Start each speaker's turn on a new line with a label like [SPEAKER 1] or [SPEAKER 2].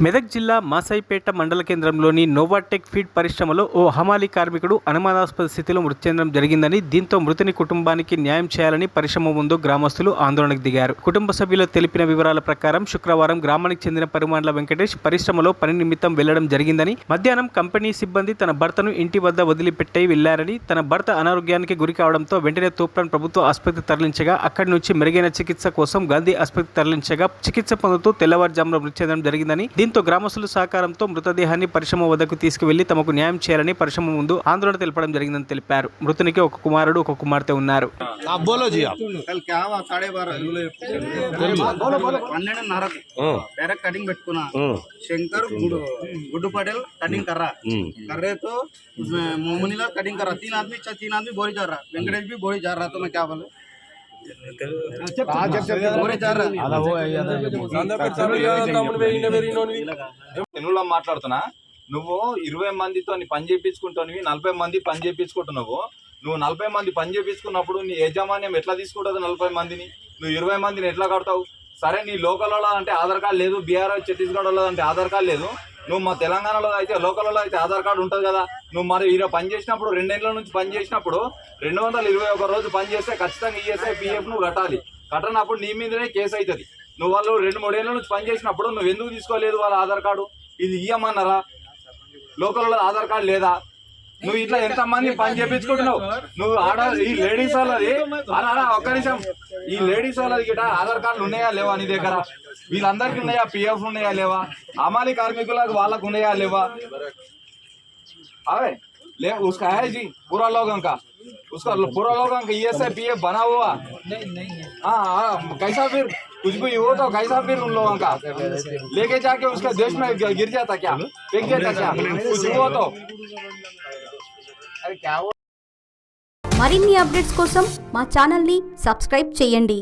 [SPEAKER 1] మెదక్ జిల్లా మాసాయిపేట మండల కేంద్రంలోని నోవాటెక్ ఫీడ్ పరిశ్రమలో ఓ హమాలీ కార్మికుడు అనుమానాస్పద స్థితిలో మృతి చెందడం జరిగిందని, దీంతో మృతుని కుటుంబానికి న్యాయం చేయాలని పరిశ్రమ ముందు గ్రామస్తులు ఆందోళనకు దిగారు. కుటుంబ సభ్యులు తెలిపిన వివరాల ప్రకారం శుక్రవారం గ్రామానికి చెందిన పరిమాండ్ల వెంకటేష్ పరిశ్రమలో పని నిమిత్తం వెళ్లడం జరిగిందని, మధ్యాహ్నం కంపెనీ సిబ్బంది తన భర్తను ఇంటి వద్ద వదిలిపెట్టి వెళ్లారని, తన భర్త అనారోగ్యానికి గురి కావడంతో వెంటనే తూప్రాన్ ప్రభుత్వ ఆసుపత్రికి తరలించగా అక్కడి నుంచి మెరుగైన చికిత్స కోసం గాంధీ ఆసుపత్రికి తరలించగా చికిత్స పొందుతూ తెల్లవారుజామున మృతి చెందడం జరిగిందని, దీంతో గ్రామస్తుల సహకారంతో మృతదేహాన్ని పరిశ్రమ వద్దకు తీసుకువెళ్లి తమకు న్యాయం చేయాలని పరిశ్రమ ముందు ఆందోళన తెలపడం జరిగిందని తెలిపారు. మృతునికి ఒక కుమారుడు, ఒక కుమార్తె ఉన్నారు.
[SPEAKER 2] 12:30 డైరెక్ట్ कटिंग పెట్టుకున్నా. शंकर गुड्डू पटेल कटिंग कर रहा, कर रहे तो उसमें मोमुनीलाल कटिंग कर रहा. तीन आदमी बोरी जा रहा, वेंकटेश भी बोरी जा रहा. तो मैं क्या बोलूं,
[SPEAKER 3] తెలుగులో మాట్లాడుతున్నా. నువ్వు 20 మందితో పని చేయించుకుంటావు, 40 మంది పని చేయించుకుంటున్నావు. నువ్వు 40 మంది పని చేయించుకున్నప్పుడు నీ యాజమాన్యం ఎట్లా తీసుకుంటుంది? 40 మందిని నువ్వు 20 మందిని ఎట్లా కడతావు? సరే, నీ లోకల్ అంటే ఆధార్ కార్డు లేదు, బీహార్ ఛత్తీస్గఢ్ అంటే ఆధార్ కార్డు లేదు. నువ్వు మా తెలంగాణలో అయితే లోకల్లో అయితే ఆధార్ కార్డు ఉంటుంది కదా. నువ్వు మరి ఇలా పని చేసినప్పుడు 2 ఏళ్ళ నుంచి పని చేసినప్పుడు 221 రోజు పని చేస్తే ఖచ్చితంగా ఈఎస్ఐ పిఎఫ్ నువ్వు కట్టాలి. కట్టనప్పుడు నీ మీదనే కేసు అవుతుంది. నువ్వు వాళ్ళు 2-3 ఏళ్ళ నుంచి పని చేసినప్పుడు నువ్వు ఎందుకు తీసుకోలేదు వాళ్ళ ఆధార్ కార్డు? ఇది ఇయ్యమన్నారా? లోకల్లో ఆధార్ కార్డు లేదా? నువ్వు ఇట్లా ఎంతమంది పని చేయించుకుంటున్నావు? నువ్వు ఈ లేడీస్ వాళ్ళది ఒక్క నిమిషం, ఈ లేడీస్ వాళ్ళది గిట ఆధార్ కార్డులు ఉన్నాయా లేవా నీ దగ్గర? వీళ్ళందరికీ ఉన్నాయా? పిఎఫ్ ఉన్నాయా లేవా? हमारी कार्मिकुలకు వాళ్ళకు ఉన్నాయా లేవా? अरे ले उसका है जी, पूरा लोगों का, उसका पूरा लोगों का ईएसआई पीएफ बना हुआ. हाँ, कैसा फिर कुछ भी हो तो कैसा फिर उन लोगों का लेके जाके उसका देश में गिर जाता क्या? फेंक देता क्या? कुछ हुआ तो अरे क्या हुआ?
[SPEAKER 4] మరిన్ని అప్డేట్స్ కోసం మా ఛానల్ని సబ్స్క్రైబ్ చేయండి.